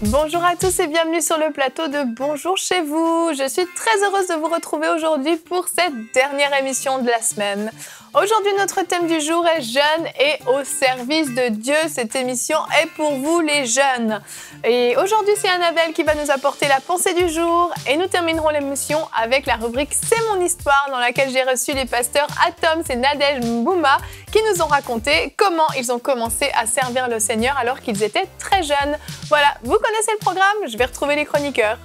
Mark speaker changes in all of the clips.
Speaker 1: Bonjour à tous et bienvenue sur le plateau de Bonjour chez vous. Je suis très heureuse de vous retrouver aujourd'hui pour cette dernière émission de la semaine. Aujourd'hui, notre thème du jour est jeunes et au service de Dieu. Cette émission est pour vous les jeunes. Et aujourd'hui, c'est Annabelle qui va nous apporter la pensée du jour. Et nous terminerons l'émission avec la rubrique C'est mon histoire, dans laquelle j'ai reçu les pasteurs Atom et Nadège Mbouma qui nous ont raconté comment ils ont commencé à servir le Seigneur alors qu'ils étaient très jeunes. Voilà, vous connaissez le programme, je vais retrouver les chroniqueurs.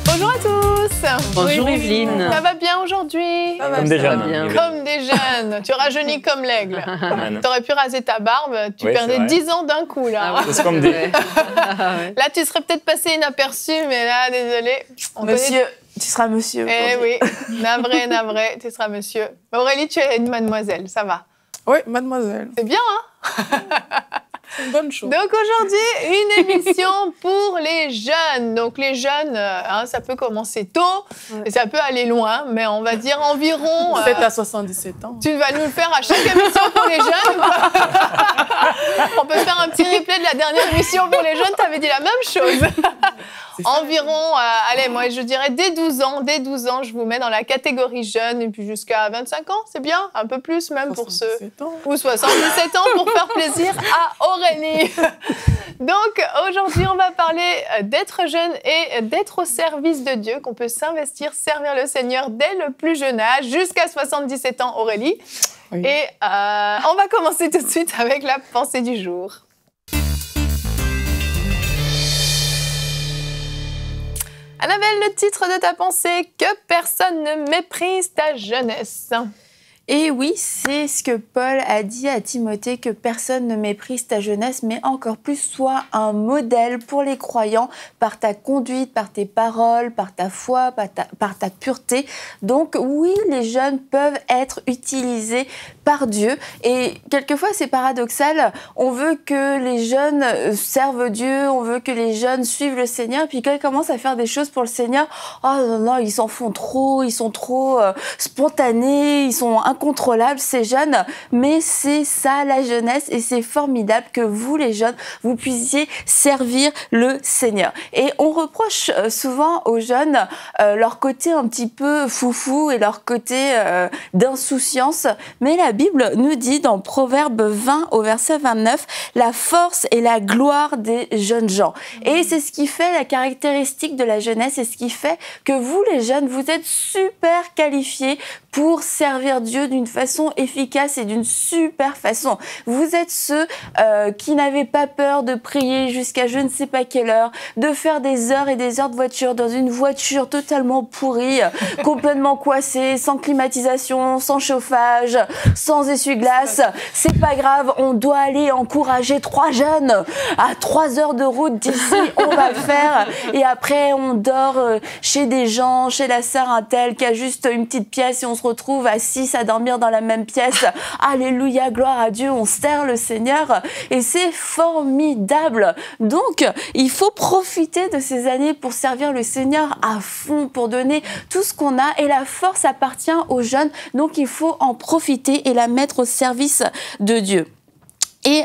Speaker 1: Bonjour à tous.
Speaker 2: Bonjour Evelyne.
Speaker 1: Ça va bien aujourd'hui?
Speaker 3: Comme des jeunes.
Speaker 2: Bien.
Speaker 1: Comme des jeunes. Tu rajeunis comme l'aigle. T'aurais pu raser ta barbe, tu
Speaker 3: Oui,
Speaker 1: perdais
Speaker 3: c'est vrai.
Speaker 1: 10 ans d'un coup là.
Speaker 2: Ah oui.
Speaker 3: C'est comme des...
Speaker 1: Là, tu serais peut-être passé inaperçu, mais là, désolé.
Speaker 4: Monsieur, tu seras monsieur.
Speaker 1: Eh oui, navré, tu seras monsieur. Aurélie, tu es une mademoiselle, ça va.
Speaker 4: Oui, mademoiselle.
Speaker 1: C'est bien, hein?
Speaker 4: C'est une bonne chose.
Speaker 1: Donc aujourd'hui, une émission pour les jeunes. Donc les jeunes, ça peut commencer tôt et ça peut aller loin, mais on va dire environ...
Speaker 4: 7 à 77 ans.
Speaker 1: Tu vas nous le faire à chaque émission pour les jeunes. On peut faire un petit replay de la dernière émission pour les jeunes, tu avais dit la même chose. Environ, allez, moi je dirais dès 12 ans, je vous mets dans la catégorie jeune et puis jusqu'à 25 ans, c'est bien, un peu plus même pour ceux...
Speaker 4: 77 ans.
Speaker 1: Ou 77 ans pour faire plaisir à Aurélie. Donc aujourd'hui, on va parler d'être jeune et d'être au service de Dieu, qu'on peut s'investir, servir le Seigneur dès le plus jeune âge, jusqu'à 77 ans, Aurélie.
Speaker 4: Oui.
Speaker 1: Et on va commencer tout de suite avec la pensée du jour. Annabelle, le titre de ta pensée, que personne ne méprise ta jeunesse.
Speaker 4: Et oui, c'est ce que Paul a dit à Timothée, que personne ne méprise ta jeunesse, mais encore plus sois un modèle pour les croyants par ta conduite, par tes paroles, par ta foi, par ta pureté. Donc oui, les jeunes peuvent être utilisés par Dieu. Et quelquefois, c'est paradoxal. On veut que les jeunes servent Dieu, on veut que les jeunes suivent le Seigneur. Puis quand ils commencent à faire des choses pour le Seigneur, oh non, non, ils s'en font trop, ils sont trop spontanés, ils sont incontrôlables, ces jeunes. Mais c'est ça la jeunesse et c'est formidable que vous, les jeunes, vous puissiez servir le Seigneur. Et on reproche souvent aux jeunes leur côté un petit peu foufou et leur côté d'insouciance. Mais la Bible nous dit dans Proverbe 20 au verset 29, la force et la gloire des jeunes gens. Et c'est ce qui fait la caractéristique de la jeunesse et ce qui fait que vous, les jeunes, vous êtes super qualifiés pour servir Dieu d'une façon efficace et d'une super façon. Vous êtes ceux qui n'avaient pas peur de prier jusqu'à je ne sais pas quelle heure, de faire des heures et des heures de voiture dans une voiture totalement pourrie, complètement coincée, sans climatisation, sans chauffage, sans essuie-glace. C'est pas grave, on doit aller encourager 3 jeunes à 3 heures de route d'ici, on va le faire. Et après, on dort chez des gens, chez la sœur un tel qui a juste une petite pièce et on se retrouve à 6 à dormir dans la même pièce. Alléluia, gloire à Dieu, on sert le Seigneur et c'est formidable. Donc, il faut profiter de ces années pour servir le Seigneur à fond, pour donner tout ce qu'on a et la force appartient aux jeunes. Donc, il faut en profiter et la mettre au service de Dieu. Et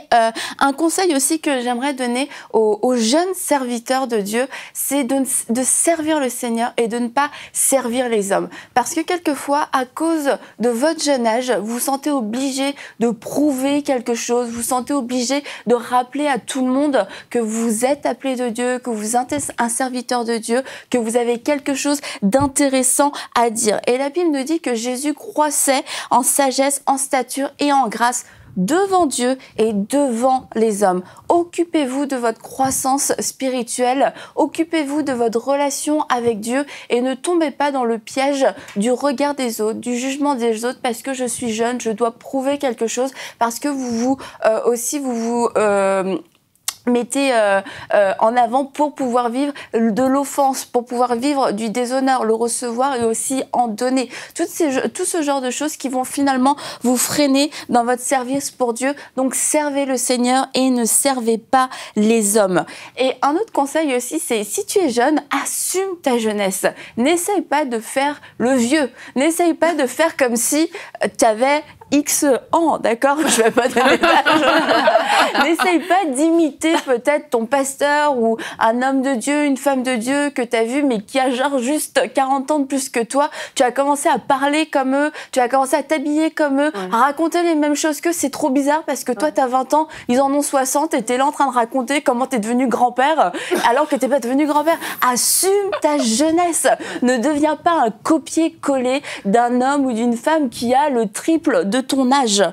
Speaker 4: un conseil aussi que j'aimerais donner aux jeunes serviteurs de Dieu, c'est de servir le Seigneur et de ne pas servir les hommes. Parce que quelquefois, à cause de votre jeune âge, vous vous sentez obligé de prouver quelque chose, vous vous sentez obligé de rappeler à tout le monde que vous êtes appelé de Dieu, que vous êtes un serviteur de Dieu, que vous avez quelque chose d'intéressant à dire. Et la Bible nous dit que Jésus croissait en sagesse, en stature et en grâce devant Dieu et devant les hommes. Occupez-vous de votre croissance spirituelle, occupez-vous de votre relation avec Dieu et ne tombez pas dans le piège du regard des autres, du jugement des autres parce que je suis jeune, je dois prouver quelque chose, parce que vous mettez en avant pour pouvoir vivre de l'offense, pour pouvoir vivre du déshonneur, le recevoir et aussi en donner. Tout ce genre de choses qui vont finalement vous freiner dans votre service pour Dieu. Donc servez le Seigneur et ne servez pas les hommes. Et un autre conseil aussi, c'est si tu es jeune, assume ta jeunesse. N'essaye pas de faire le vieux. N'essaye pas de faire comme si tu avais X ans, d'accord? Je vais pas donner l'âge. N'essaye pas d'imiter peut-être ton pasteur ou un homme de Dieu, une femme de Dieu que tu as vu, mais qui a genre juste 40 ans de plus que toi. Tu as commencé à parler comme eux, tu as commencé à t'habiller comme eux, à raconter les mêmes choses qu'eux. C'est trop bizarre parce que toi, tu as 20 ans, ils en ont 60 et tu es là en train de raconter comment tu es devenu grand-père alors que tu n'es pas devenu grand-père. Assume ta jeunesse. Ne deviens pas un copier-coller d'un homme ou d'une femme qui a le triple de ton âge.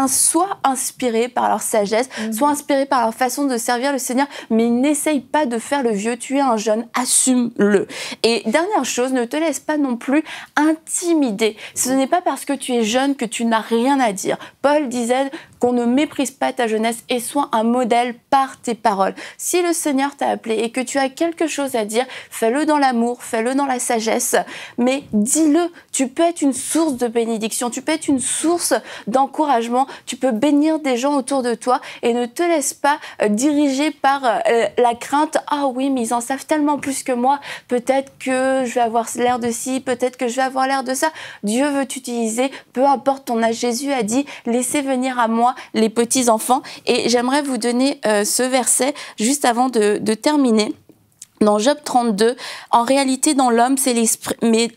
Speaker 4: Sois inspiré par leur sagesse, sois inspiré par leur façon de servir le Seigneur, mais n'essaye pas de faire le vieux. Tu es un jeune, assume-le. Et dernière chose, ne te laisse pas non plus intimider. Ce n'est pas parce que tu es jeune que tu n'as rien à dire. Paul disait qu'on ne méprise pas ta jeunesse et sois un modèle par tes paroles. Si le Seigneur t'a appelé et que tu as quelque chose à dire, fais-le dans l'amour, fais-le dans la sagesse, mais dis-le. Tu peux être une source de bénédiction, tu peux être une source d'encouragement, tu peux bénir des gens autour de toi et ne te laisse pas diriger par la crainte. Ah oui, mais ils en savent tellement plus que moi, peut-être que je vais avoir l'air de ci, peut-être que je vais avoir l'air de ça. Dieu veut t'utiliser, peu importe ton âge. Jésus a dit, laissez venir à moi les petits-enfants. Et j'aimerais vous donner ce verset juste avant de terminer. Dans Job 32, en réalité dans l'homme, c'est l'esprit,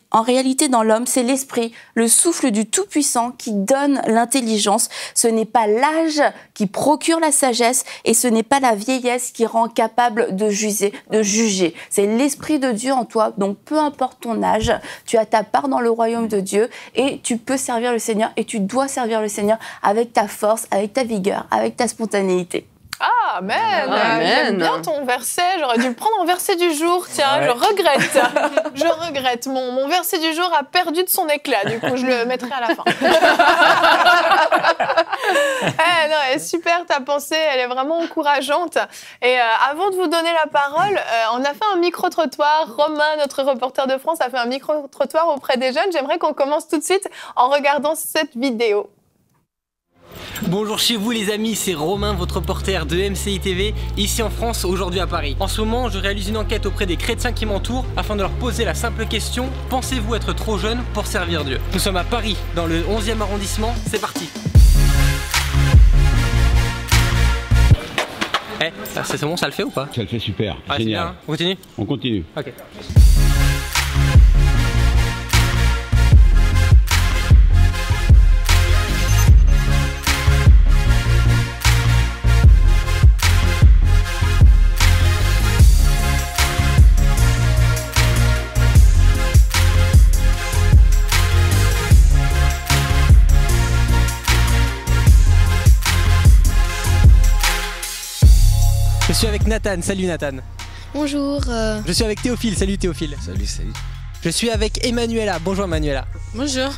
Speaker 4: le souffle du Tout-Puissant qui donne l'intelligence. Ce n'est pas l'âge qui procure la sagesse et ce n'est pas la vieillesse qui rend capable de juger. C'est l'Esprit de Dieu en toi. Donc peu importe ton âge, tu as ta part dans le royaume de Dieu et tu peux servir le Seigneur et tu dois servir le Seigneur avec ta force, avec ta vigueur, avec ta spontanéité.
Speaker 1: Ah, amen. J'aime bien ton verset. J'aurais dû le prendre en verset du jour. Tiens, je regrette. Je regrette. Mon verset du jour a perdu de son éclat. Du coup, je le mettrai à la fin. Non, super, ta pensée, elle est vraiment encourageante. Et avant de vous donner la parole, on a fait un micro-trottoir. Romain, notre reporter de France, a fait un micro-trottoir auprès des jeunes. J'aimerais qu'on commence tout de suite en regardant cette vidéo.
Speaker 2: Bonjour chez vous les amis, c'est Romain, votre reporter de MCI TV, ici en France, aujourd'hui à Paris. En ce moment, je réalise une enquête auprès des chrétiens qui m'entourent afin de leur poser la simple question: pensez-vous être trop jeune pour servir Dieu? Nous sommes à Paris, dans le 11e arrondissement, c'est parti. C'est bon, ça le fait ou pas?
Speaker 3: Ça le fait super, génial.
Speaker 2: Bien, hein. On continue?
Speaker 3: On continue.
Speaker 2: Ok. Je suis avec Nathan, salut Nathan.
Speaker 5: Bonjour.
Speaker 2: Je suis avec Théophile, salut Théophile.
Speaker 6: Salut.
Speaker 2: Je suis avec Emmanuela, bonjour Emmanuela.
Speaker 5: Bonjour.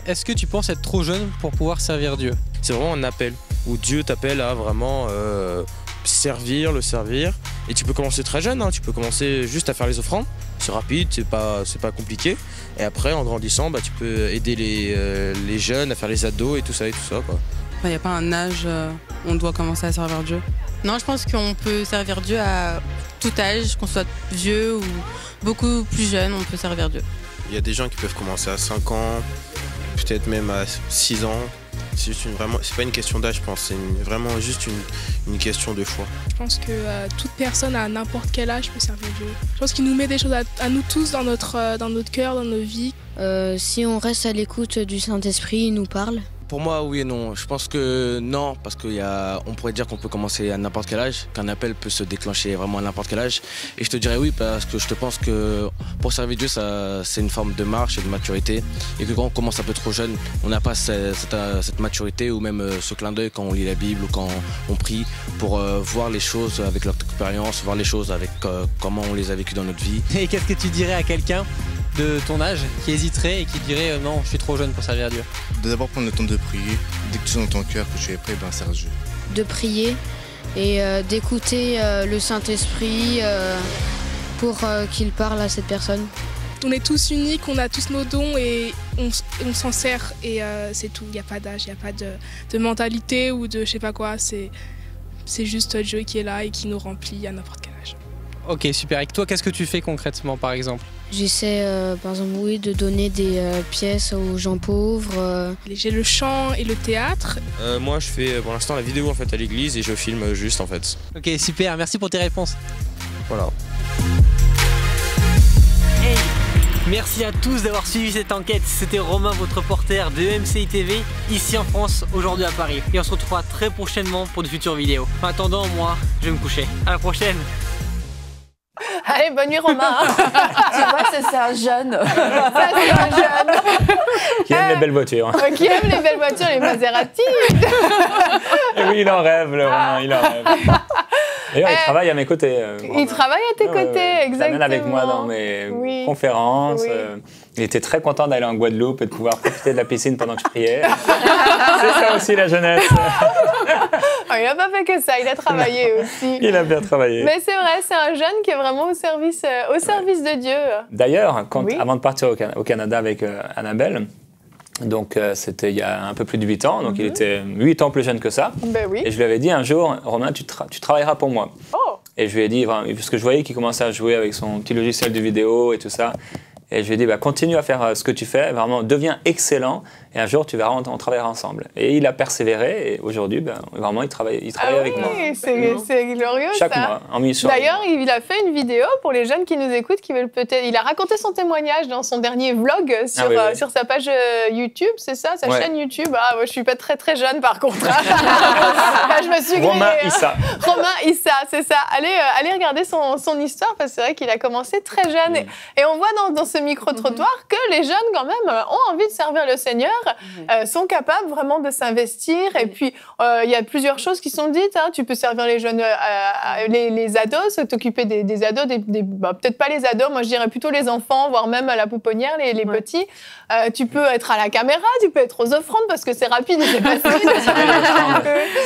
Speaker 2: Est-ce que tu penses être trop jeune pour pouvoir servir Dieu?
Speaker 6: C'est vraiment un appel où Dieu t'appelle à vraiment le servir. Et tu peux commencer très jeune, hein. Tu peux commencer juste à faire les offrandes. C'est rapide, c'est pas compliqué. Et après, en grandissant, tu peux aider les jeunes à faire les ados et tout ça quoi.
Speaker 7: Il n'y a pas un âge où on doit commencer à servir Dieu. Non, je pense qu'on peut servir Dieu à tout âge, qu'on soit vieux ou beaucoup plus jeune, on peut servir Dieu.
Speaker 8: Il y a des gens qui peuvent commencer à 5 ans, peut-être même à 6 ans. C'est pas une question d'âge, je pense, c'est vraiment juste une question de choix.
Speaker 9: Je pense que toute personne à n'importe quel âge peut servir Dieu. Je pense qu'il nous met des choses à nous tous dans notre cœur, dans nos vies.
Speaker 5: Si on reste à l'écoute du Saint-Esprit, il nous parle.
Speaker 6: Pour moi, oui et non. Je pense que non, parce qu'on pourrait dire qu'on peut commencer à n'importe quel âge, qu'un appel peut se déclencher vraiment à n'importe quel âge. Et je te dirais oui, parce que je te pense que pour servir Dieu, c'est une forme de marche et de maturité. Et que quand on commence un peu trop jeune, on n'a pas cette maturité ou même ce clin d'œil quand on lit la Bible ou quand on prie pour voir les choses avec notre expérience, voir les choses avec comment on les a vécues dans notre vie.
Speaker 2: Et qu'est-ce que tu dirais à quelqu'un de ton âge qui hésiterait et qui dirait non, je suis trop jeune pour servir Dieu?
Speaker 3: De d'abord prendre le temps de prier. Dès que tu sens dans ton cœur que tu es prêt, ben sers Dieu.
Speaker 5: De prier et d'écouter le Saint-Esprit pour qu'il parle à cette personne.
Speaker 9: On est tous uniques, on a tous nos dons et on s'en sert et c'est tout. Il n'y a pas d'âge, il n'y a pas de mentalité ou de je sais pas quoi. C'est juste Dieu qui est là et qui nous remplit à n'importe quel âge.
Speaker 2: Ok, super. Et toi, qu'est-ce que tu fais concrètement, par exemple?
Speaker 5: J'essaie, par exemple, oui, de donner des pièces aux gens pauvres.
Speaker 9: J'ai le chant et le théâtre.
Speaker 6: Moi, je fais pour l'instant la vidéo en fait à l'église et je filme juste en fait.
Speaker 2: Ok, super. Merci pour tes réponses.
Speaker 6: Voilà.
Speaker 2: Hey, merci à tous d'avoir suivi cette enquête. C'était Romain, votre reporter de MCI TV, ici en France, aujourd'hui à Paris. Et on se retrouvera très prochainement pour de futures vidéos. En attendant, moi, je vais me coucher. À la prochaine.
Speaker 1: Allez, bonne nuit Romain.
Speaker 4: Tu vois, ça c'est un jeune.
Speaker 1: Ça, c'est un jeune.
Speaker 10: Qui aime les belles voitures.
Speaker 1: Qui aime les belles voitures, les Maserati.
Speaker 10: Et oui, il en rêve, le Romain, il en rêve. D'ailleurs, il travaille à mes côtés.
Speaker 1: Il travaille à tes côtés, exactement.
Speaker 10: Il m'amène avec moi dans mes conférences.
Speaker 1: Oui.
Speaker 10: Il était très content d'aller en Guadeloupe et de pouvoir profiter de la piscine pendant que je priais. C'est ça aussi la jeunesse.
Speaker 1: Oh, il n'a pas fait que ça, il a travaillé aussi.
Speaker 10: Il a bien travaillé.
Speaker 1: Mais c'est vrai, c'est un jeune qui est vraiment au service de Dieu.
Speaker 10: D'ailleurs, avant de partir au Canada avec Annabelle, donc c'était il y a un peu plus de 8 ans, donc il était 8 ans plus jeune que ça.
Speaker 1: Ben oui.
Speaker 10: Et je lui avais dit un jour, Romain, tu travailleras pour moi.
Speaker 1: Oh.
Speaker 10: Et je lui ai dit, parce que je voyais qu'il commençait à jouer avec son petit logiciel de vidéo et tout ça. Et je lui ai dit, continue à faire ce que tu fais, vraiment, deviens excellent, et un jour, tu verras, on travaillera ensemble. Et il a persévéré, et aujourd'hui, vraiment, il travaille avec moi.
Speaker 1: C'est glorieux,
Speaker 10: chaque
Speaker 1: ça.
Speaker 10: mois, en mission.
Speaker 1: D'ailleurs, il a fait une vidéo pour les jeunes qui nous écoutent, qui veulent peut-être... Il a raconté son témoignage dans son dernier vlog sur sa page YouTube, c'est ça, sa chaîne YouTube. Ah, moi, je suis pas très très jeune, par contre. Là, je me suis grillée.
Speaker 10: Romain Issa.
Speaker 1: Romain Issa, c'est ça. Allez regarder son histoire, parce que c'est vrai qu'il a commencé très jeune. Et on voit dans ce micro-trottoir que les jeunes, quand même, ont envie de servir le Seigneur, sont capables vraiment de s'investir. Et puis, il y a plusieurs choses qui sont dites. Tu peux servir les jeunes, les ados, t'occuper des ados, peut-être pas les ados, moi je dirais plutôt les enfants, voire même à la pouponnière, les petits. Tu peux être à la caméra, tu peux être aux offrandes, parce que c'est rapide et c'est facile.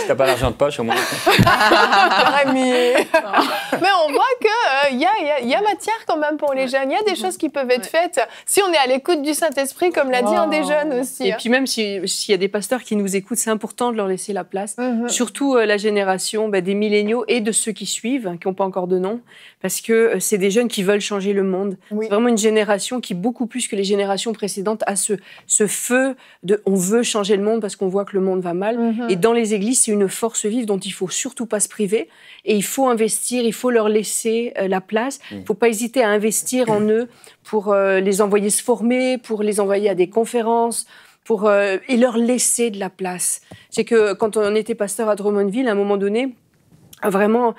Speaker 10: Si t'as pas l'argent de poche, au moins.
Speaker 1: Mais on voit qu'il y a matière quand même pour les jeunes. Il y a des choses qui peuvent être faites si on est à l'écoute du Saint-Esprit, comme l'a dit un des jeunes aussi.
Speaker 11: Et puis même s'il y a des pasteurs qui nous écoutent, c'est important de leur laisser la place. Surtout la génération des milléniaux et de ceux qui suivent, qui n'ont pas encore de nom, parce que c'est des jeunes qui veulent changer le monde. C'est vraiment une génération qui, beaucoup plus que les générations précédentes, a ce feu de on veut changer le monde parce qu'on voit que le monde va mal. Et dans les églises, c'est une force vive dont il ne faut surtout pas se priver. Et il faut investir, il faut leur laisser la place. Il ne faut pas hésiter à investir en eux pour les envoyer se former, pour les envoyer à des conférences, et leur laisser de la place. C'est que quand on était pasteur à Drummondville, à un moment donné, vraiment,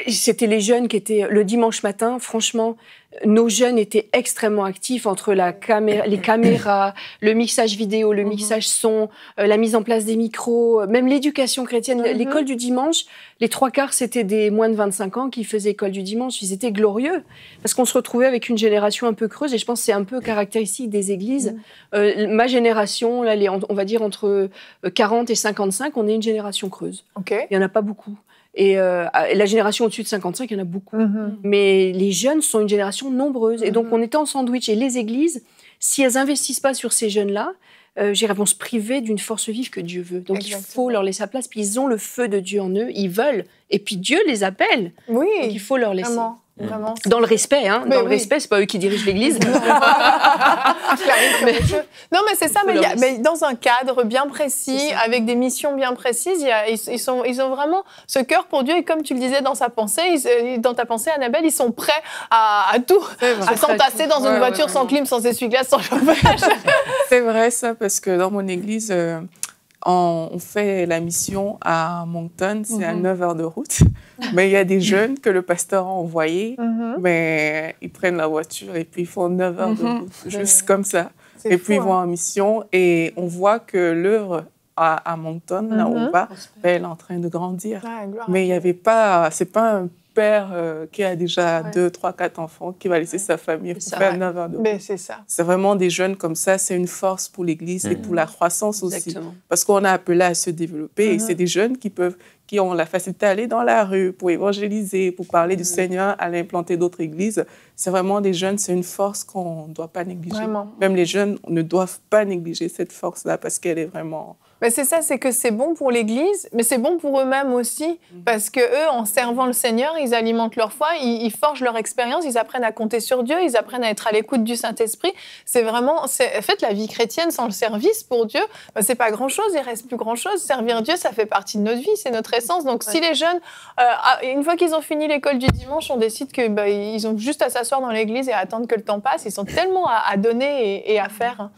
Speaker 11: c'était les jeunes qui étaient le dimanche matin. Franchement, nos jeunes étaient extrêmement actifs entre les caméras, le mixage vidéo, le mixage son, la mise en place des micros, même l'éducation chrétienne. L'école du dimanche, les 3/4, c'était des moins de 25 ans qui faisaient école du dimanche. Ils étaient glorieux parce qu'on se retrouvait avec une génération un peu creuse et je pense que c'est un peu caractéristique des églises. Ma génération, là, on va dire entre 40 et 55, on est une génération creuse. Il n'y en a pas beaucoup. Et la génération au-dessus de 55, il y en a beaucoup. Mais les jeunes sont une génération nombreuse. Et donc, on était en sandwich. Et les églises, si elles n'investissent pas sur ces jeunes-là, vont se priver d'une force vive que Dieu veut. Donc, il faut leur laisser la place. Puis, ils ont le feu de Dieu en eux. Ils veulent. Et puis, Dieu les appelle. Donc, il faut leur laisser.
Speaker 1: Vraiment.
Speaker 11: Dans le respect, dans le respect, c'est pas eux qui dirigent l'église.
Speaker 1: Clairement Non, mais c'est ça, mais dans un cadre bien précis, avec des missions bien précises, ils ont vraiment ce cœur pour Dieu. Et comme tu le disais dans ta pensée, Annabelle, ils sont prêts à tout, à s'entasser dans une voiture sans clim, sans essuie-glace, sans chauffage.
Speaker 12: C'est vrai ça, parce que dans mon église, on fait la mission à Moncton, c'est à 9 heures de route. Mais il y a des jeunes que le pasteur a envoyés, mais ils prennent la voiture et puis ils font 9 heures de route, juste comme ça. Et puis ils vont en mission et on voit que l'œuvre à Moncton, là où on va, elle est en train de grandir. Mais il n'y avait pas, c'est pas un père qui a déjà 2, 3, 4 enfants qui va laisser sa famille pour faire 9 heures de route.
Speaker 1: Mais c'est ça.
Speaker 12: C'est vraiment des jeunes comme ça, c'est une force pour l'Église et pour la croissance aussi. Parce qu'on a appelé à se développer et c'est des jeunes qui ont la facilité à aller dans la rue pour évangéliser, pour parler du Seigneur, aller implanter d'autres églises. C'est vraiment des jeunes, c'est une force qu'on ne doit pas négliger. Vraiment. Même les jeunes ne doivent pas négliger cette force-là parce qu'elle est vraiment...
Speaker 1: Mais c'est ça, c'est que c'est bon pour l'Église, mais c'est bon pour eux-mêmes aussi, parce que eux, en servant le Seigneur, ils alimentent leur foi, ils forgent leur expérience, ils apprennent à compter sur Dieu, ils apprennent à être à l'écoute du Saint-Esprit. C'est vraiment, en fait, la vie chrétienne sans le service pour Dieu, c'est pas grand-chose, il reste plus grand-chose. Servir Dieu, ça fait partie de notre vie, c'est notre essence. Donc si les jeunes, une fois qu'ils ont fini l'école du dimanche, on décide que ils ont juste à s'asseoir dans l'église et à attendre que le temps passe, ils sont tellement à donner et à faire.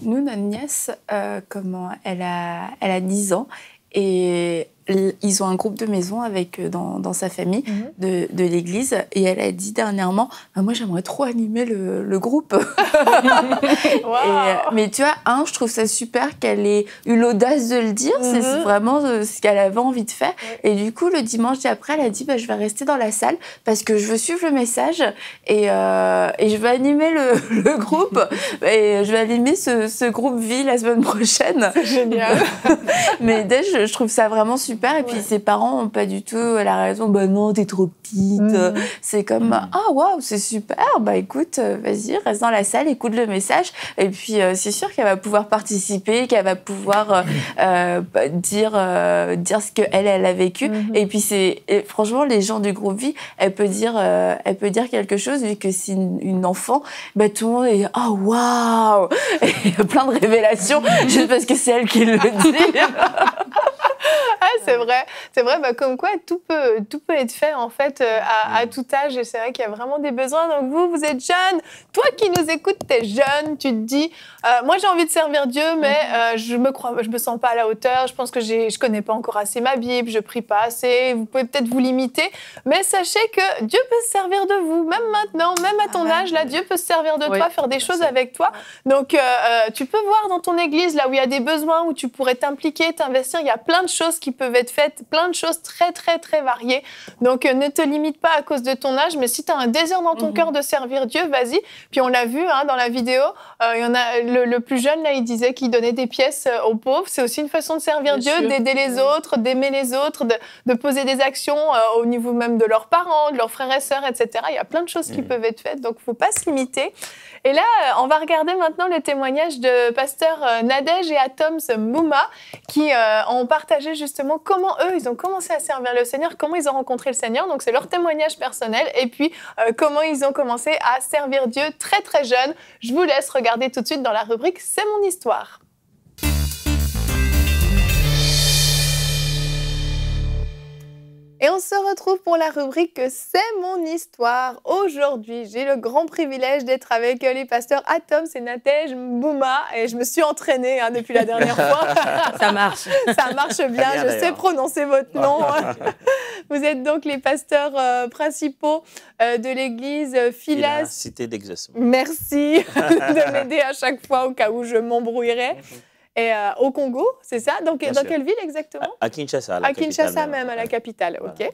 Speaker 4: Nous, notre nièce, elle a 10 ans et ils ont un groupe de maison avec dans sa famille de l'église et elle a dit dernièrement moi j'aimerais trop animer le groupe. Mais tu vois, je trouve ça super qu'elle ait eu l'audace de le dire, c'est vraiment ce qu'elle avait envie de faire et du coup le dimanche d'après elle a dit je vais rester dans la salle parce que je veux suivre le message et je vais animer le groupe et je vais animer ce groupe vie la semaine prochaine.
Speaker 1: C'est génial.
Speaker 4: Mais je trouve ça vraiment super. Et puis ses parents n'ont pas du tout la raison, non, t'es trop petite. C'est comme, waouh, c'est super, écoute, vas-y, reste dans la salle, écoute le message. Et puis c'est sûr qu'elle va pouvoir participer, qu'elle va pouvoir dire ce qu'elle a vécu. Et puis franchement, les gens du groupe Vie, elle peut dire quelque chose, vu que c'est une enfant, tout le monde est, waouh. Et il y a plein de révélations, juste parce que c'est elle qui le dit.
Speaker 1: C'est vrai, comme quoi tout peut être fait en fait à tout âge et c'est vrai qu'il y a vraiment des besoins. Donc vous êtes jeune, toi qui nous écoutes, t'es jeune, tu te dis, moi j'ai envie de servir Dieu, mais je me sens pas à la hauteur. Je pense que je connais pas encore assez ma Bible, je prie pas assez. Vous pouvez peut-être vous limiter, mais sachez que Dieu peut se servir de vous, même maintenant, même à ton âge là, Dieu peut se servir de toi, faire des choses avec toi. Donc tu peux voir dans ton église là où il y a des besoins, où tu pourrais t'impliquer, t'investir. Il y a plein de choses qui peuvent être faites, plein de choses très, très, très variées. Donc, ne te limite pas à cause de ton âge, mais si tu as un désir dans ton cœur de servir Dieu, vas-y. Puis, on l'a vu dans la vidéo, il y en a le plus jeune, là, il disait qu'il donnait des pièces aux pauvres. C'est aussi une façon de servir Dieu, d'aider les autres, d'aimer les autres, de poser des actions au niveau même de leurs parents, de leurs frères et sœurs, etc. Il y a plein de choses qui peuvent être faites, donc il ne faut pas se limiter. Et là, on va regarder maintenant le témoignage de pasteur Nadège et Atoms Mbouma qui ont partagé justement comment eux, ils ont commencé à servir le Seigneur, comment ils ont rencontré le Seigneur. Donc, c'est leur témoignage personnel et puis comment ils ont commencé à servir Dieu très, très jeunes. Je vous laisse regarder tout de suite dans la rubrique « C'est mon histoire ». Et on se retrouve pour la rubrique « C'est mon histoire ». Aujourd'hui, j'ai le grand privilège d'être avec les pasteurs Atoms et Nadège Mbouma. Et je me suis entraînée depuis la dernière fois.
Speaker 11: Ça marche.
Speaker 1: Ça marche bien, je sais prononcer votre nom. Vous êtes donc les pasteurs principaux de l'église Philas.
Speaker 13: Cité d'Exaucement.
Speaker 1: Merci de m'aider à chaque fois au cas où je m'embrouillerais. Et au Congo, c'est ça? Donc, dans quelle ville exactement?
Speaker 13: À Kinshasa.
Speaker 1: À Kinshasa même, à la capitale, ok. Voilà.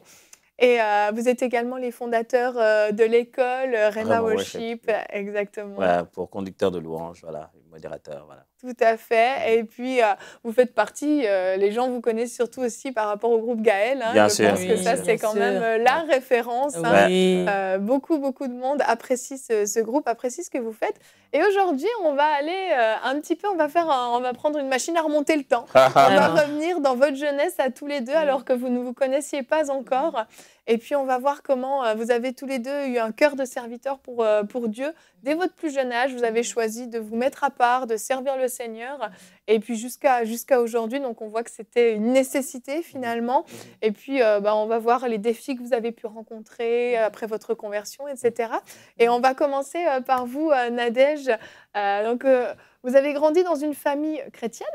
Speaker 1: Et vous êtes également les fondateurs de l'école Rema Worship, exactement.
Speaker 13: Voilà, pour conducteur de louange, voilà, modérateur, voilà.
Speaker 1: Tout à fait. Et puis, vous faites partie, les gens vous connaissent surtout aussi par rapport au groupe Gaël.
Speaker 13: Bien sûr.
Speaker 1: Je pense que ça, c'est quand même la référence.
Speaker 11: Oui.
Speaker 1: Beaucoup de monde apprécie ce groupe, apprécie ce que vous faites. Et aujourd'hui, on va aller un petit peu, on va prendre une machine à remonter le temps. On va revenir dans votre jeunesse à tous les deux, alors que vous ne vous connaissiez pas encore. Et puis, on va voir comment vous avez tous les deux eu un cœur de serviteur pour Dieu. Dès votre plus jeune âge, vous avez choisi de vous mettre à part, de servir le Seigneur. Et puis, jusqu'à aujourd'hui, donc on voit que c'était une nécessité finalement. Et puis, on va voir les défis que vous avez pu rencontrer après votre conversion, etc. Et on va commencer par vous, Nadège. Vous avez grandi dans une famille chrétienne?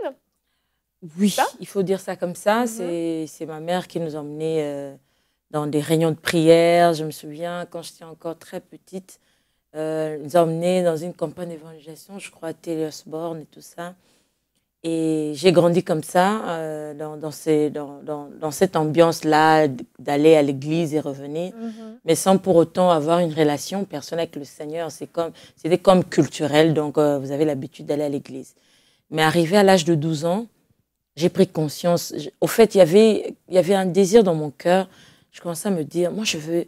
Speaker 14: Oui, il faut dire ça comme ça. C'est ma mère qui nous emmenait dans des réunions de prière. Je me souviens, quand j'étais encore très petite, nous a emmenés dans une campagne d'évangélisation, je crois à Téléosborne et tout ça. Et j'ai grandi comme ça, dans cette ambiance-là, d'aller à l'église et revenir, mais sans pour autant avoir une relation personnelle avec le Seigneur. C'était comme culturel, donc vous avez l'habitude d'aller à l'église. Mais arrivé à l'âge de 12 ans, j'ai pris conscience. Au fait, il y avait un désir dans mon cœur. Je commençais à me dire, moi, je veux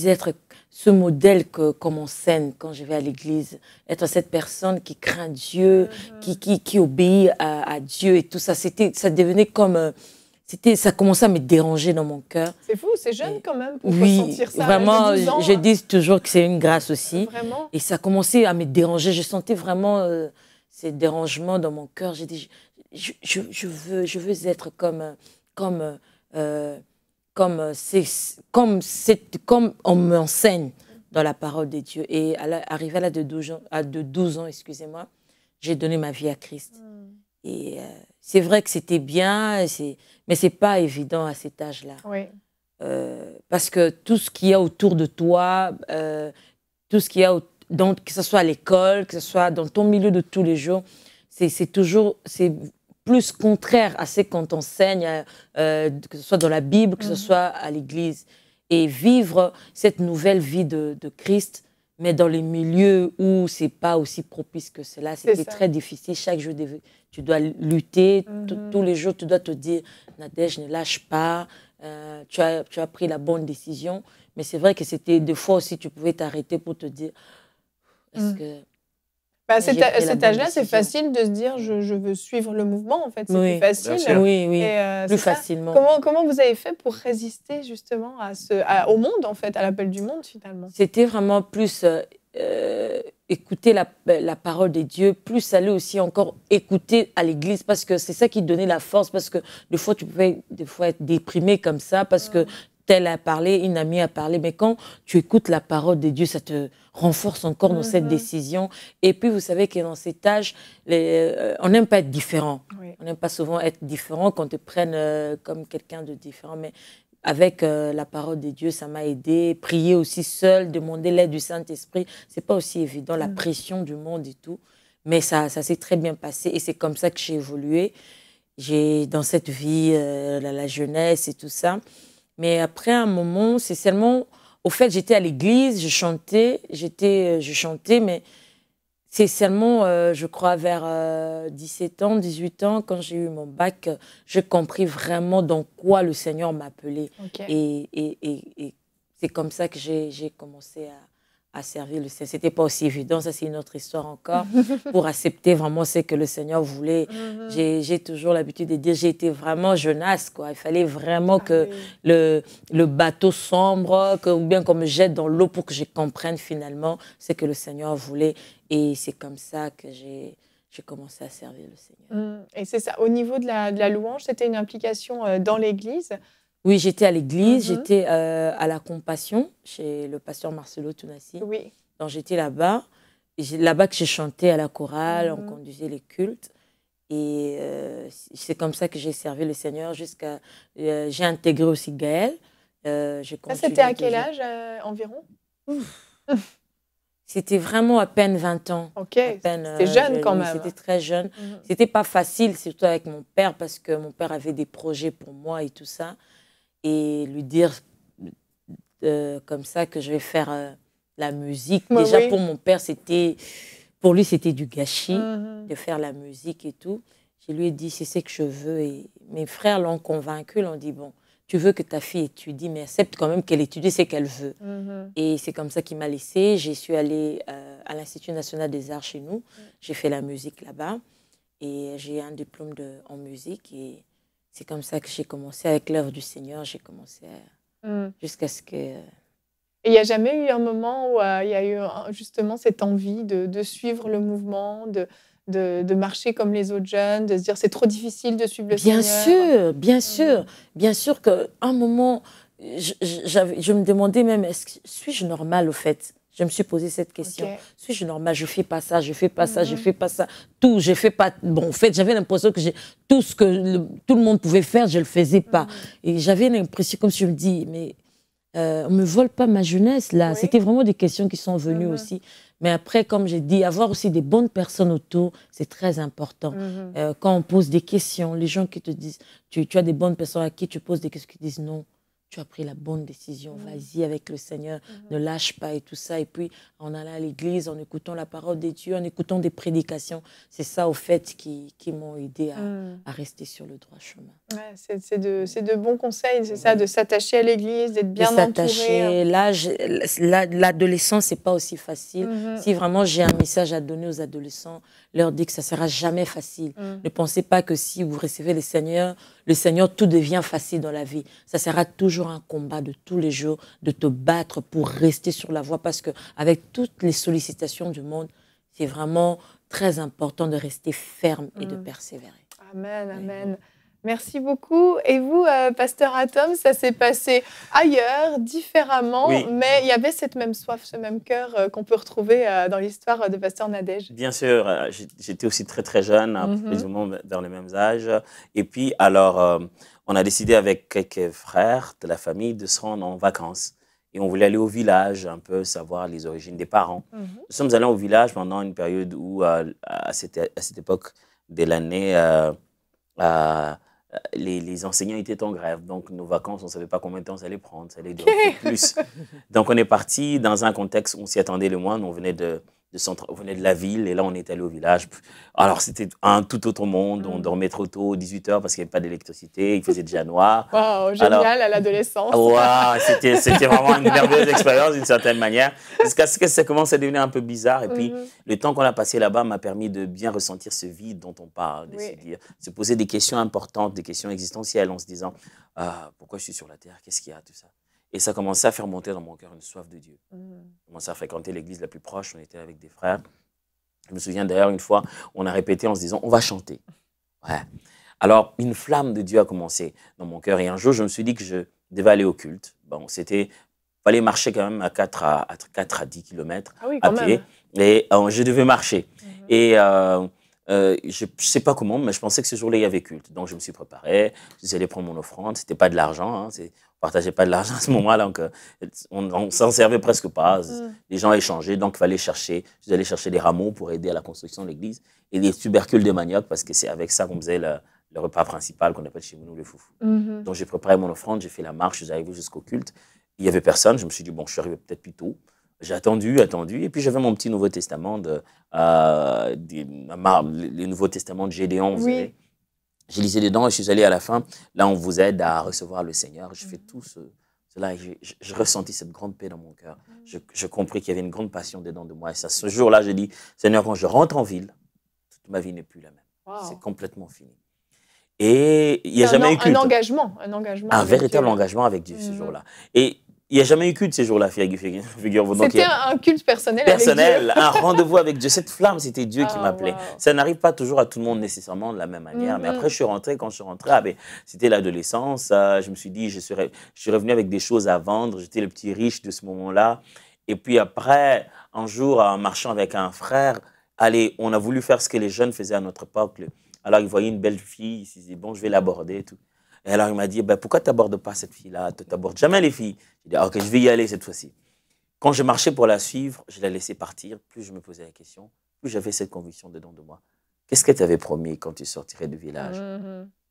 Speaker 14: être ce modèle qu'on m'enseigne quand je vais à l'église. Être cette personne qui craint Dieu, qui obéit à Dieu et tout ça. Ça devenait comme... ça commençait à me déranger dans mon cœur.
Speaker 1: C'est fou, c'est jeune quand même pour
Speaker 14: oui,
Speaker 1: ressentir ça.
Speaker 14: Vraiment, je
Speaker 1: hein.
Speaker 14: dis toujours que c'est une grâce aussi.
Speaker 1: Vraiment.
Speaker 14: Et ça commençait à me déranger. Je sentais vraiment ces dérangements dans mon cœur. J'ai dit, je veux être comme on m'enseigne dans la parole de Dieu. Et arrivé à l'âge de 12 ans, excusez-moi, j'ai donné ma vie à Christ. Et c'est vrai que c'était bien, mais c'est pas évident à cet âge-là.
Speaker 1: Oui.
Speaker 14: Parce que tout ce qu'il y a autour de toi, tout ce qu'il y a, que ce soit à l'école, que ce soit dans ton milieu de tous les jours, c'est plus contraire à ce qu'on t'enseigne, que ce soit dans la Bible, que ce soit à l'église. Et vivre cette nouvelle vie de Christ, mais dans les milieux où c'est pas aussi propice que cela, c'était très difficile. Chaque jour, tu dois lutter. Tous les jours, tu dois te dire, Nadège, ne lâche pas, tu as pris la bonne décision. Mais c'est vrai que c'était des fois aussi, tu pouvais t'arrêter pour te dire, est-ce que...
Speaker 1: À cet âge-là, c'est facile de se dire je veux suivre le mouvement, en fait. C'est plus facile.
Speaker 14: Oui, plus facilement.
Speaker 1: Comment vous avez fait pour résister justement au monde, en fait, à l'appel du monde, finalement?
Speaker 14: C'était vraiment plus écouter la parole de Dieu, plus aller aussi encore écouter à l'église, parce que c'est ça qui donnait la force, parce que des fois, tu pouvais être déprimé comme ça, parce que tel a parlé, une amie a parlé, mais quand tu écoutes la parole de Dieu, ça te renforce encore dans cette décision. Et puis, vous savez que dans cet âge, on n'aime pas être différent. Oui. On n'aime pas souvent être différent, qu'on te prenne comme quelqu'un de différent. Mais avec la parole de Dieu, ça m'a aidé. Prier aussi seul, demander l'aide du Saint-Esprit, c'est pas aussi évident, la pression du monde et tout. Mais ça s'est très bien passé et c'est comme ça que j'ai évolué. Dans cette vie, la jeunesse et tout ça. Mais après un moment, c'est seulement... Au fait, j'étais à l'église, je chantais, mais c'est seulement, je crois, vers 17 ans, 18 ans, quand j'ai eu mon bac, j'ai compris vraiment dans quoi le Seigneur m'appelait. Okay. Et c'est comme ça que j'ai commencé à servir le Seigneur. C'était pas aussi évident, ça c'est une autre histoire encore, pour accepter vraiment ce que le Seigneur voulait. J'ai toujours l'habitude de dire, j'ai été vraiment jeunesse, quoi. Il fallait vraiment que le bateau sombre, ou bien qu'on me jette dans l'eau pour que je comprenne finalement ce que le Seigneur voulait. Et c'est comme ça que j'ai commencé à servir le Seigneur.
Speaker 1: Et c'est ça, au niveau de la louange, c'était une implication dans l'église?
Speaker 14: Oui, j'étais à l'église, j'étais à la Compassion, chez le pasteur Marcelo Tounassi.
Speaker 1: Oui.
Speaker 14: Donc j'étais là-bas. Là-bas que j'ai chanté à la chorale, on conduisait les cultes. Et c'est comme ça que j'ai servi le Seigneur jusqu'à... j'ai intégré aussi Gaël.
Speaker 1: Ça, c'était à quel âge environ?
Speaker 14: C'était vraiment à peine 20 ans.
Speaker 1: Ok, c'était jeune quand même.
Speaker 14: C'était très jeune. C'était pas facile, surtout avec mon père, parce que mon père avait des projets pour moi et tout ça. Et lui dire comme ça que je vais faire la musique. Déjà, pour mon père, pour lui, c'était du gâchis de faire la musique et tout. Je lui ai dit, c'est ce que je veux. Et mes frères l'ont convaincu, l'ont dit, bon, tu veux que ta fille étudie, mais accepte quand même qu'elle étudie ce qu'elle veut. Et c'est comme ça qu'il m'a laissée. Je suis allée à l'Institut national des arts chez nous. J'ai fait la musique là-bas. Et j'ai un diplôme en musique. Et c'est comme ça que j'ai commencé avec l'œuvre du Seigneur. J'ai commencé jusqu'à ce que...
Speaker 1: Et il n'y a jamais eu un moment où il y a eu justement cette envie de suivre le mouvement, de marcher comme les autres jeunes, de se dire c'est trop difficile de suivre le Seigneur.
Speaker 14: Bien sûr qu'à un moment, je me demandais même, suis-je normale au fait? Je me suis posé cette question. Suis-je normale? Je ne fais pas ça, je ne fais pas ça, je ne fais pas ça. Tout, je fais pas... Bon, en fait, j'avais l'impression que tout ce que tout le monde pouvait faire, je ne le faisais pas. Et j'avais l'impression, comme je me dis, mais on ne me vole pas ma jeunesse, là. C'était vraiment des questions qui sont venues aussi. Mais après, comme j'ai dit, avoir aussi des bonnes personnes autour, c'est très important. Quand on pose des questions, les gens qui te disent, tu as des bonnes personnes à qui tu poses des questions qui disent non. Tu as pris la bonne décision, vas-y avec le Seigneur, ne lâche pas et tout ça. Et puis, en allant à l'église, en écoutant la parole de Dieu, en écoutant des prédications, c'est ça, au fait, qui m'ont aidé à rester sur le droit chemin.
Speaker 1: Ouais, c'est de bons conseils, c'est ça, de s'attacher à l'église, d'être bien entouré.
Speaker 14: L'adolescence, c'est pas aussi facile. Si vraiment j'ai un message à donner aux adolescents, leur dire que ça sera jamais facile. Ne pensez pas que si vous recevez le Seigneur, tout devient facile dans la vie. Ça sera toujours un combat de tous les jours, de te battre pour rester sur la voie, parce qu'avec toutes les sollicitations du monde, c'est vraiment très important de rester ferme et de persévérer.
Speaker 1: Amen, amen. Merci beaucoup. Et vous, Pasteur Atom, ça s'est passé ailleurs, différemment, mais il y avait cette même soif, ce même cœur qu'on peut retrouver dans l'histoire de Pasteur Nadège.
Speaker 13: Bien sûr, j'étais aussi très très jeune, plus ou moins vers les mêmes âges. Et puis, alors, on a décidé avec quelques frères de la famille de se rendre en vacances. Et on voulait aller au village, un peu savoir les origines des parents. Nous sommes allés au village pendant une période où, à cette époque de l'année, les enseignants étaient en grève. Donc, nos vacances, on ne savait pas combien de temps ça allait prendre. Ça allait durer plus. Donc, on est parti dans un contexte où on s'y attendait le moins. On venait de la ville et là, on est allé au village. Alors, c'était un tout autre monde. On dormait trop tôt, 18h, parce qu'il n'y avait pas d'électricité. Il faisait déjà noir.
Speaker 1: Wow, génial, à l'adolescence.
Speaker 13: Wow, c'était vraiment une merveilleuse expérience d'une certaine manière. Jusqu'à ce que ça commence à devenir un peu bizarre. Et puis, le temps qu'on a passé là-bas m'a permis de bien ressentir ce vide dont on parle. De se poser des questions importantes, des questions existentielles, en se disant pourquoi je suis sur la terre? Qu'est-ce qu'il y a, tout ça? Et ça commençait à faire monter dans mon cœur une soif de Dieu. Je commençais à fréquenter l'église la plus proche, on était avec des frères. Je me souviens d'ailleurs, une fois, on a répété en se disant, on va chanter. Ouais. Alors, une flamme de Dieu a commencé dans mon cœur. Et un jour, je me suis dit que je devais aller au culte. Bon, il fallait marcher quand même à 4 à 10 km à pied. Et je devais marcher. Et je ne sais pas comment, mais je pensais que ce jour-là, il y avait culte. Donc, je me suis préparé. Je suis allé prendre mon offrande. Ce n'était pas de l'argent. On ne partageait pas de l'argent à ce moment-là. Donc, on ne s'en servait presque pas. Les gens échangeaient. Donc, je suis allé chercher des rameaux pour aider à la construction de l'église. Et des tubercules de manioc, parce que c'est avec ça qu'on faisait le repas principal qu'on appelle chez nous le foufou. Donc, j'ai préparé mon offrande. J'ai fait la marche. Je suis arrivé jusqu'au culte. Il n'y avait personne. Je me suis dit, bon, je suis arrivé peut-être plus tôt. J'ai attendu. Et puis, j'avais mon petit Nouveau Testament, les Nouveaux Testaments de Gédéon, vous savez. J'ai lisé dedans et je suis allé à la fin. Là, on vous aide à recevoir le Seigneur. Je fais tout cela et j'ai ressenti cette grande paix dans mon cœur. Je compris qu'il y avait une grande passion dedans de moi. Et ça, ce jour-là, j'ai dit, Seigneur, quand je rentre en ville, toute ma vie n'est plus la même. C'est complètement fini. Et il n'y a jamais eu culte.
Speaker 1: Un engagement.
Speaker 13: Un véritable engagement avec Dieu ce jour-là. Et il n'y a jamais eu culte ces jours-là, figure-vous.
Speaker 1: C'était un culte personnel avec Dieu.
Speaker 13: Un rendez-vous avec Dieu. Cette flamme, c'était Dieu qui m'appelait. Wow. Ça n'arrive pas toujours à tout le monde nécessairement de la même manière. Mais après, quand je suis rentré, c'était l'adolescence. Je me suis dit, je suis revenu avec des choses à vendre. J'étais le petit riche de ce moment-là. Et puis après, un jour, en marchant avec un frère, on a voulu faire ce que les jeunes faisaient à notre époque. Alors, il voyait une belle fille, il s'est dit, bon, je vais l'aborder et tout. Et alors, il m'a dit, pourquoi tu n'abordes pas cette fille-là? Tu n'abordes jamais les filles. J'ai dit, ok, je vais y aller cette fois-ci. Quand je marchais pour la suivre, je la laissais partir. Plus je me posais la question, plus j'avais cette conviction dedans de moi. Qu'est-ce qu'elle t'avait promis quand tu sortirais du village?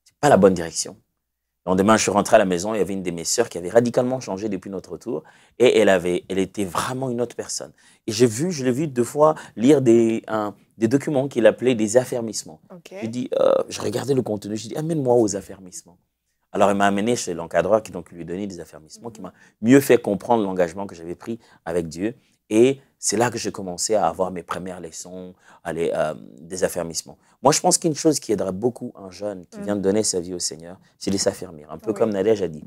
Speaker 13: C'est pas la bonne direction. Le lendemain, je suis rentré à la maison, il y avait une de mes sœurs qui avait radicalement changé depuis notre retour. Et elle était vraiment une autre personne. Et je l'ai vu 2 fois lire des documents qu'il appelait des affermissements. Je regardais le contenu, je dis, amène-moi aux affermissements. Alors, il m'a amené chez l'encadreur qui donc lui donnait des affermissements, qui m'a mieux fait comprendre l'engagement que j'avais pris avec Dieu. Et c'est là que j'ai commencé à avoir mes premières leçons, des affermissements. Moi, je pense qu'une chose qui aiderait beaucoup un jeune qui vient de donner sa vie au Seigneur, c'est de s'affermir. Un peu comme Nadège a dit.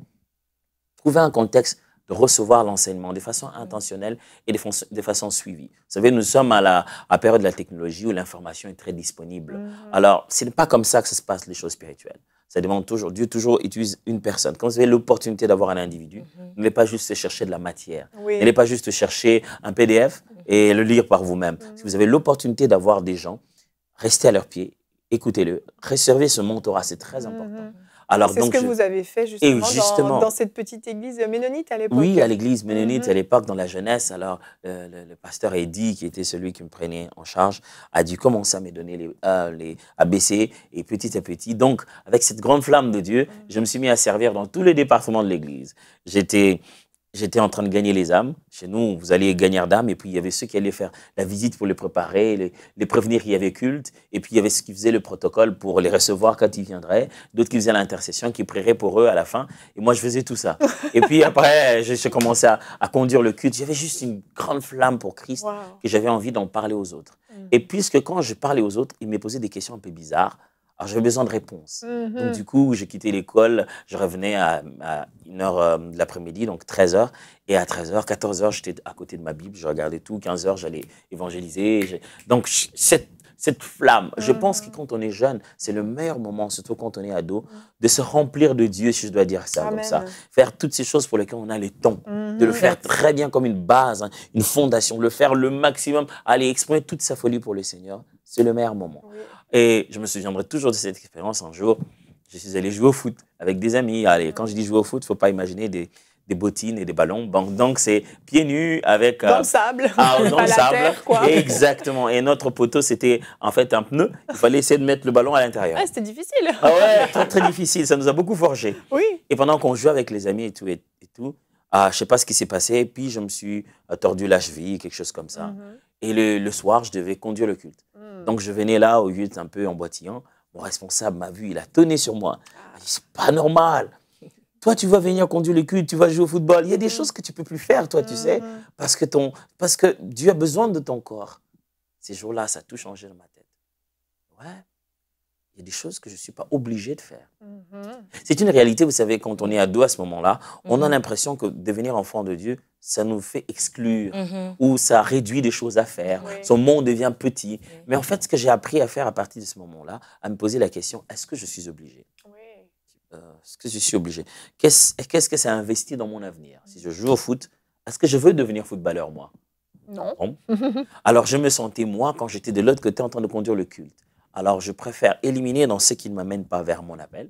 Speaker 13: trouver un contexte de recevoir l'enseignement de façon intentionnelle et de façon suivie. Vous savez, nous sommes à la période de la technologie où l'information est très disponible. Alors, ce n'est pas comme ça que ça se passe, les choses spirituelles. Ça demande toujours, Dieu toujours utilise une personne. Quand vous avez l'opportunité d'avoir un individu, n'allez pas juste chercher de la matière. N'allez pas juste chercher un PDF et le lire par vous-même. Si vous avez l'opportunité d'avoir des gens, restez à leurs pieds, écoutez-le, réservez ce mentorat, c'est très important.
Speaker 1: Alors, c'est ce que vous avez fait justement, dans cette petite église ménonite à l'époque.
Speaker 13: Oui, à l'église ménonite à l'époque, dans la jeunesse. Alors, le pasteur Eddy, qui était celui qui me prenait en charge, a dû commencer à me donner les ABC et petit à petit. Donc, avec cette grande flamme de Dieu, je me suis mis à servir dans tous les départements de l'église. J'étais en train de gagner les âmes. Chez nous, vous alliez gagner d'âmes. Et puis, il y avait ceux qui allaient faire la visite pour les préparer, les prévenir qu'il y avait culte. Et puis, il y avait ceux qui faisaient le protocole pour les recevoir quand ils viendraient. D'autres qui faisaient l'intercession, qui prieraient pour eux à la fin. Et moi, je faisais tout ça. Et puis après, j'ai commencé à conduire le culte. J'avais juste une grande flamme pour Christ que j'avais envie d'en parler aux autres. Et puisque quand je parlais aux autres, ils me posaient des questions un peu bizarres. Alors, j'avais besoin de réponses. Donc, du coup, j'ai quitté l'école. Je revenais à 1h de l'après-midi, donc 13h. Et à 13h, 14h, j'étais à côté de ma Bible. Je regardais tout. 15h, j'allais évangéliser. Donc, cette flamme, je pense que quand on est jeune, c'est le meilleur moment, surtout quand on est ado, de se remplir de Dieu, si je dois dire ça comme ça. Faire toutes ces choses pour lesquelles on a le temps. De le faire très bien comme une base, hein, une fondation. Le faire le maximum. Aller exprimer toute sa folie pour le Seigneur. C'est le meilleur moment. Et je me souviendrai toujours de cette expérience. Un jour, je suis allé jouer au foot avec des amis. Allez, quand je dis jouer au foot, il ne faut pas imaginer des bottines et des ballons. Donc, c'est pieds nus avec...
Speaker 1: dans le sable.
Speaker 13: Dans le sable.
Speaker 1: Terre, quoi.
Speaker 13: Exactement. Et notre poteau, c'était en fait un pneu. Il fallait essayer de mettre le ballon à l'intérieur.
Speaker 1: Ah, c'était difficile.
Speaker 13: Ah ouais, très, très difficile. Ça nous a beaucoup forgé.
Speaker 1: Oui.
Speaker 13: Et pendant qu'on jouait avec les amis et tout, je ne sais pas ce qui s'est passé. Puis, je me suis tordu la cheville, quelque chose comme ça. Et le soir, je devais conduire le culte. Donc, je venais là au culte un peu en boitillant. Mon responsable m'a vu, il a tonné sur moi. Il a dit, c'est pas normal. Toi, tu vas venir conduire le culte, tu vas jouer au football. Il y a des choses que tu ne peux plus faire, toi, tu sais, parce que Dieu a besoin de ton corps. Ces jours-là, ça a tout changé dans ma tête. Ouais, il y a des choses que je ne suis pas obligé de faire. C'est une réalité, vous savez, quand on est ado à ce moment-là, on a l'impression que devenir enfant de Dieu, ça nous fait exclure ou ça réduit des choses à faire. Son monde devient petit. Mais en fait, ce que j'ai appris à faire à partir de ce moment-là, à me poser la question, est-ce que je suis obligé? Est-ce que je suis obligé? Qu'est-ce que ça investit dans mon avenir? Si je joue au foot, est-ce que je veux devenir footballeur, moi?
Speaker 1: Non.
Speaker 13: Alors, je me sentais, moi, quand j'étais de l'autre côté en train de conduire le culte. Alors, je préfère éliminer dans ce qui ne m'amène pas vers mon appel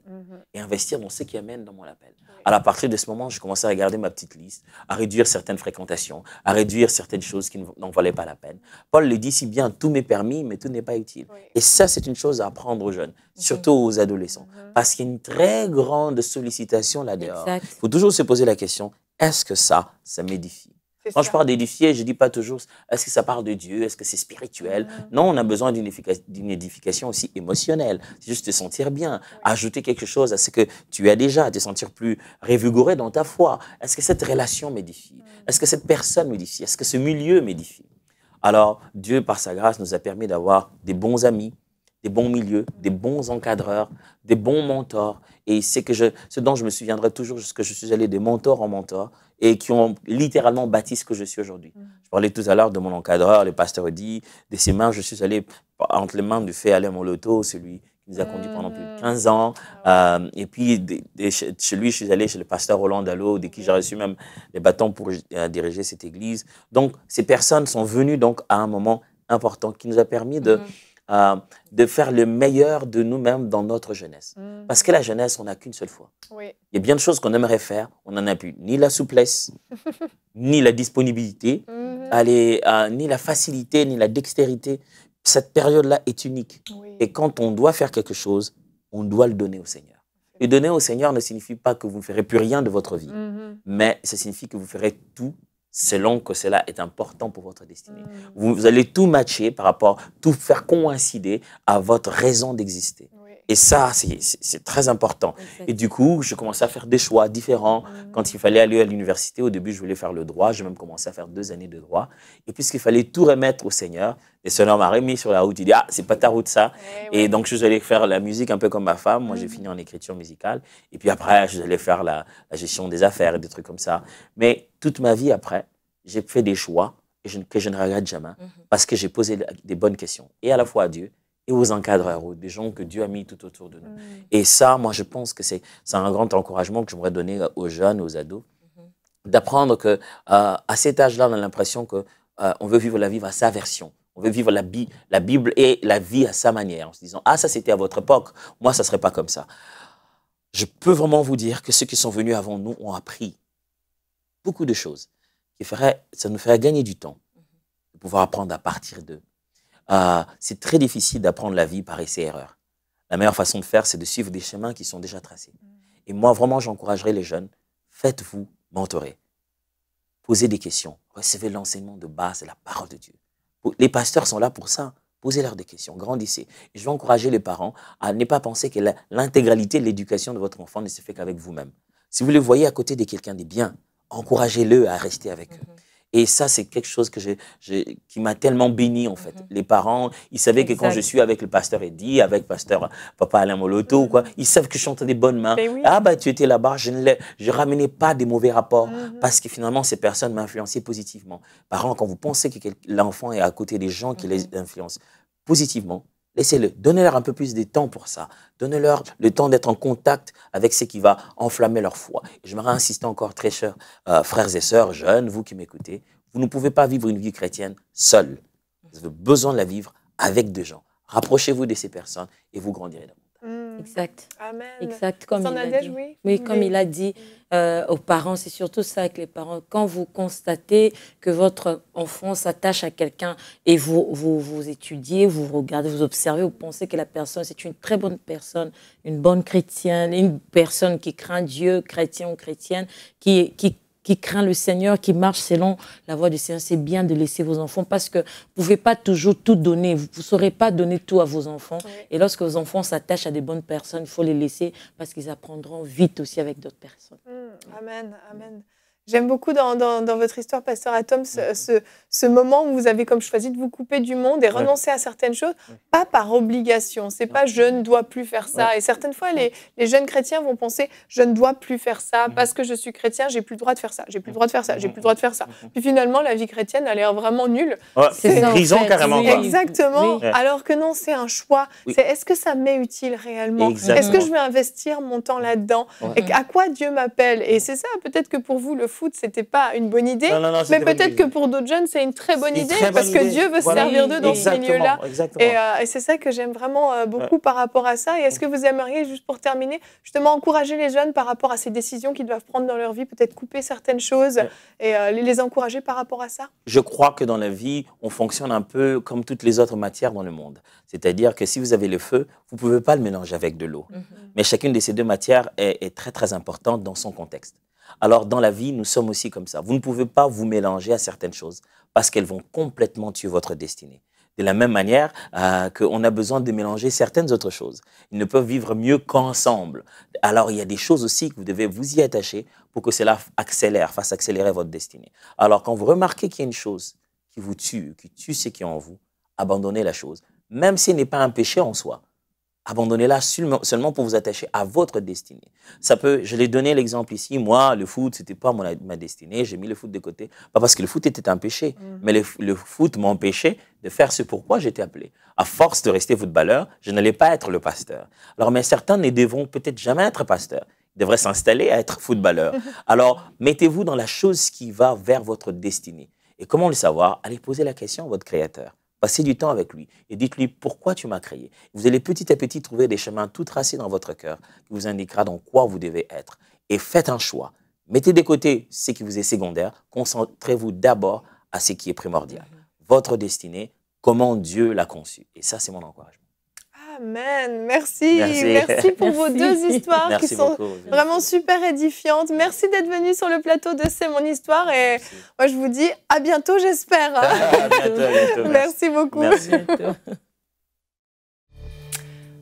Speaker 13: et investir dans ce qui amène dans mon appel. Alors, à partir de ce moment, j'ai commencé à regarder ma petite liste, à réduire certaines fréquentations, à réduire certaines choses qui n'en valaient pas la peine. Paul le dit si bien, tout m'est permis, mais tout n'est pas utile. Et ça, c'est une chose à apprendre aux jeunes, surtout aux adolescents. Parce qu'il y a une très grande sollicitation là-dehors. Il faut toujours se poser la question, est-ce que ça m'édifie? Quand je parle d'édifier, je ne dis pas toujours, est-ce que ça parle de Dieu, est-ce que c'est spirituel? Non, on a besoin d'une édification aussi émotionnelle. C'est juste te sentir bien, ajouter quelque chose à ce que tu as déjà, te sentir plus revigoré dans ta foi. Est-ce que cette relation m'édifie? Est-ce que cette personne m'édifie? Est-ce que ce milieu m'édifie? Alors, Dieu, par sa grâce, nous a permis d'avoir des bons amis, des bons milieux, des bons encadreurs, des bons mentors. Et c'est ce dont je me souviendrai toujours, que je suis allé de mentor en mentor et qui ont littéralement bâti ce que je suis aujourd'hui. Je parlais tout à l'heure de mon encadreur, le pasteur Eddy, de ses mains, je suis allé entre les mains du fait Alain Moloto, celui qui nous a conduits pendant plus de 15 ans. Et puis, chez lui, je suis allé chez le pasteur Roland Dallot, de qui j'ai reçu même les bâtons pour diriger cette église. Donc, ces personnes sont venues donc, à un moment important qui nous a permis de faire le meilleur de nous-mêmes dans notre jeunesse. Parce que la jeunesse, on n'a qu'une seule fois. Il y a bien de choses qu'on aimerait faire, on n'en a plus ni la souplesse, ni la disponibilité, ni la facilité, ni la dextérité. Cette période-là est unique. Et quand on doit faire quelque chose, on doit le donner au Seigneur. Et donner au Seigneur ne signifie pas que vous ne ferez plus rien de votre vie, mais ça signifie que vous ferez tout selon que cela est important pour votre destinée. Vous allez tout matcher par rapport, tout faire coïncider à votre raison d'exister. Et ça, c'est très important. Et du coup, je commençais à faire des choix différents. Quand il fallait aller à l'université, au début, je voulais faire le droit. J'ai même commencé à faire 2 années de droit. Et puisqu'il fallait tout remettre au Seigneur, le Seigneur m'a remis sur la route. Il dit, ah, c'est pas ta route, ça. Et donc, je suis allé faire la musique un peu comme ma femme. Moi, j'ai fini en écriture musicale. Et puis après, je suis allé faire la gestion des affaires et des trucs comme ça. Mais toute ma vie après, j'ai fait des choix que je ne regrette jamais parce que j'ai posé des bonnes questions. Et à la fois à Dieu, et aux encadreurs, ou des gens que Dieu a mis tout autour de nous. Et ça, moi, je pense que c'est un grand encouragement que j'aimerais donner aux jeunes, aux ados, d'apprendre que à cet âge-là, on a l'impression que on veut vivre la vie à sa version. On veut vivre la Bible et la vie à sa manière, en se disant, ah, ça, c'était à votre époque. Moi, ça ne serait pas comme ça. Je peux vraiment vous dire que ceux qui sont venus avant nous ont appris beaucoup de choses. Ça nous ferait gagner du temps de pouvoir apprendre à partir d'eux. C'est très difficile d'apprendre la vie par essai-erreur. La meilleure façon de faire, c'est de suivre des chemins qui sont déjà tracés. Et moi, vraiment, j'encouragerais les jeunes, faites-vous mentorer. Posez des questions. Recevez l'enseignement de base de la parole de Dieu. Les pasteurs sont là pour ça. Posez-leur des questions, grandissez. Et je vais encourager les parents à ne pas penser que l'intégralité de l'éducation de votre enfant ne se fait qu'avec vous-même. Si vous le voyez à côté de quelqu'un de bien, encouragez-le à rester avec eux. Et ça, c'est quelque chose qui m'a tellement béni, en fait. Les parents, ils savaient que quand je suis avec le pasteur Eddy, avec le pasteur Papa Alain Moloto, quoi, ils savent que je suis entre des bonnes mains. Ah, bah, tu étais là-bas, je ne ramenais pas des mauvais rapports parce que finalement, ces personnes m'ont influencé positivement. Parents, quand vous pensez que l'enfant est à côté des gens qui les influencent positivement, laissez-le. Donnez-leur un peu plus de temps pour ça. Donnez-leur le temps d'être en contact avec ce qui va enflammer leur foi. Et je m'aimerais insister encore, très chers frères et sœurs, jeunes, vous qui m'écoutez, vous ne pouvez pas vivre une vie chrétienne seul. Vous avez besoin de la vivre avec des gens. Rapprochez-vous de ces personnes et vous grandirez davantage.
Speaker 14: Exact.
Speaker 1: Amen.
Speaker 14: Exact, comme il a dit.
Speaker 1: Oui,
Speaker 14: oui, comme il a dit aux parents, c'est surtout ça avec les parents. Quand vous constatez que votre enfant s'attache à quelqu'un et vous étudiez, vous regardez, vous observez, vous pensez que la personne, c'est une très bonne personne, une bonne chrétienne, une personne qui craint Dieu, chrétien ou chrétienne, qui craint le Seigneur, qui marche selon la voie du Seigneur, c'est bien de laisser vos enfants parce que vous ne pouvez pas toujours tout donner. Vous ne saurez pas donner tout à vos enfants. Oui. Et lorsque vos enfants s'attachent à des bonnes personnes, il faut les laisser parce qu'ils apprendront vite aussi avec d'autres personnes.
Speaker 1: Amen, amen. J'aime beaucoup dans votre histoire, Pasteur Atom, ce moment où vous avez comme choisi de vous couper du monde et renoncer à certaines choses, pas par obligation. C'est pas « je ne dois plus faire ça ». Et certaines fois, les jeunes chrétiens vont penser « je ne dois plus faire ça parce que je suis chrétien, j'ai plus le droit de faire ça, j'ai plus le droit de faire ça, j'ai plus le droit de faire ça ». Puis finalement, la vie chrétienne a l'air vraiment nulle.
Speaker 13: C'est prison carrément.
Speaker 1: Exactement. Oui. Alors que non, c'est un choix. C'est est-ce que ça m'est utile réellement? Est-ce que je vais investir mon temps là-dedans? Et à quoi Dieu m'appelle? Et c'est ça, peut-être que pour vous, le foot, c'était pas une bonne idée, mais peut-être que pour d'autres jeunes, c'est une très bonne idée parce que Dieu veut se servir d'eux dans ce milieu-là. Et c'est ça que j'aime vraiment beaucoup par rapport à ça. Et est-ce que vous aimeriez, juste pour terminer, justement encourager les jeunes par rapport à ces décisions qu'ils doivent prendre dans leur vie, peut-être couper certaines choses et les encourager par rapport à ça?
Speaker 13: Je crois que dans la vie, on fonctionne un peu comme toutes les autres matières dans le monde. C'est-à-dire que si vous avez le feu, vous ne pouvez pas le mélanger avec de l'eau. Mais chacune de ces deux matières est très, très importante dans son contexte. Alors, dans la vie, nous sommes aussi comme ça. Vous ne pouvez pas vous mélanger à certaines choses parce qu'elles vont complètement tuer votre destinée. De la même manière qu'on a besoin de mélanger certaines autres choses. Ils ne peuvent vivre mieux qu'ensemble. Alors, il y a des choses aussi que vous devez vous y attacher pour que cela fasse accélérer votre destinée. Alors, quand vous remarquez qu'il y a une chose qui vous tue, qui tue ce qui est en vous, abandonnez la chose. Même si ce n'est pas un péché en soi. Abandonnez-la seulement pour vous attacher à votre destinée. Ça peut, je l'ai donné l'exemple ici, moi, le foot, ce n'était pas ma destinée, j'ai mis le foot de côté. Pas parce que le foot était un péché, mais le foot m'empêchait de faire ce pourquoi j'étais appelé. À force de rester footballeur, je n'allais pas être le pasteur. Alors, mais certains ne devront peut-être jamais être pasteurs. Ils devraient s'installer à être footballeurs. Alors, mettez-vous dans la chose qui va vers votre destinée. Et comment le savoir? Allez poser la question à votre Créateur. Passez du temps avec lui et dites-lui pourquoi tu m'as créé. Vous allez petit à petit trouver des chemins tout tracés dans votre cœur qui vous indiquera dans quoi vous devez être. Et faites un choix. Mettez de côté ce qui vous est secondaire. Concentrez-vous d'abord à ce qui est primordial. Votre destinée, comment Dieu l'a conçue. Et ça, c'est mon encouragement.
Speaker 1: Amen. Merci. Merci pour vos deux histoires qui sont vraiment super édifiantes. Merci d'être venu sur le plateau de C'est mon histoire. Et moi, je vous dis à bientôt, j'espère.
Speaker 13: À bientôt.
Speaker 1: Merci beaucoup.
Speaker 13: Merci.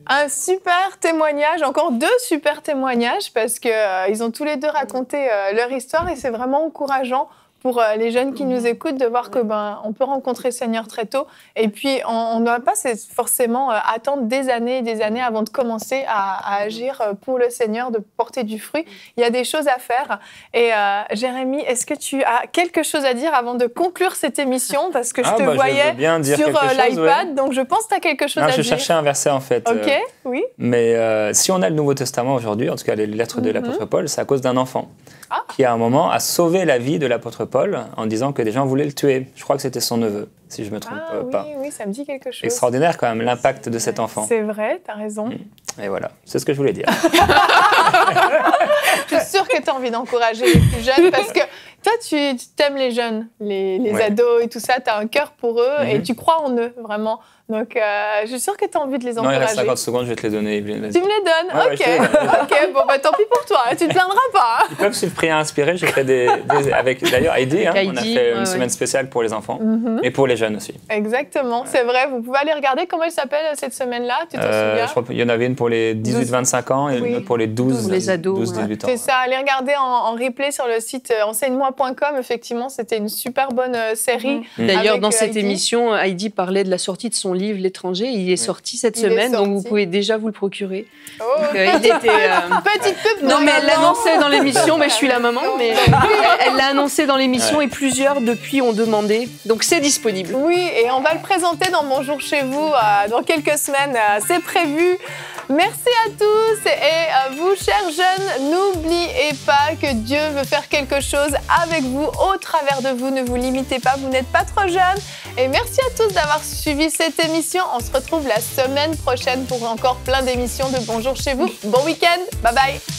Speaker 1: Un super témoignage, encore 2 super témoignages parce qu'ils ont tous les deux raconté leur histoire et c'est vraiment encourageant pour les jeunes qui nous écoutent de voir que on peut rencontrer le Seigneur très tôt et puis on ne doit pas forcément attendre des années et des années avant de commencer à agir pour le Seigneur, de porter du fruit. Il y a des choses à faire. Et Jérémy, est-ce que tu as quelque chose à dire avant de conclure cette émission? Parce que je te voyais sur l'iPad, donc je pense que tu as quelque chose à dire.
Speaker 10: Je cherchais un verset en fait.
Speaker 1: Ok, oui.
Speaker 10: Mais si on a le Nouveau Testament aujourd'hui, en tout cas les lettres de l'apôtre Paul, c'est à cause d'un enfant qui à un moment a sauvé la vie de l'apôtre Paul en disant que des gens voulaient le tuer. Je crois que c'était son neveu, si je ne me trompe pas.
Speaker 1: Oui, ça me dit quelque chose.
Speaker 10: Extraordinaire quand même l'impact de cet enfant.
Speaker 1: C'est vrai, tu as raison.
Speaker 10: Et voilà, c'est ce que je voulais dire.
Speaker 1: Je suis sûre que tu as envie d'encourager les plus jeunes parce que toi, tu aimes les jeunes, les ados et tout ça, tu as un cœur pour eux et tu crois en eux, vraiment. Donc, je suis sûre que tu as envie de les encourager.
Speaker 10: Non, il reste 50 secondes, je vais te les donner.
Speaker 1: Tu me les donnes? Ok, bon, tant pis pour toi, tu ne te plaindras pas.
Speaker 10: Ils peuvent suivre Prière Inspirée, j'ai fait avec d'ailleurs Heidi, on a fait une semaine spéciale pour les enfants et pour les jeunes aussi.
Speaker 1: Exactement, c'est vrai, vous pouvez aller regarder comment elle s'appelle cette semaine-là, tu te souviens?
Speaker 10: Je crois qu'il y en avait une pour les 18-25 ans et une autre pour les 12-18 ans.
Speaker 1: C'est ça, allez regarder en replay sur le site enseigne-moi.com, effectivement, c'était une super bonne série.
Speaker 11: D'ailleurs, dans cette émission, Heidi parlait de la sortie de son livre L'étranger, il est sorti cette semaine, donc vous pouvez déjà vous le procurer. Il était,
Speaker 1: petite pub.
Speaker 11: Non, mais elle l'annonçait dans l'émission, mais je suis la maman, mais elle l'a annoncé dans l'émission et plusieurs depuis ont demandé, donc c'est disponible.
Speaker 1: Oui, et on va le présenter dans Bonjour chez vous dans quelques semaines, c'est prévu. Merci à tous et vous, chers jeunes, n'oubliez pas que Dieu veut faire quelque chose avec vous, au travers de vous. Ne vous limitez pas, vous n'êtes pas trop jeunes. Et merci à tous d'avoir suivi cette émission. On se retrouve la semaine prochaine pour encore plein d'émissions de Bonjour chez vous. Bon week-end, bye bye.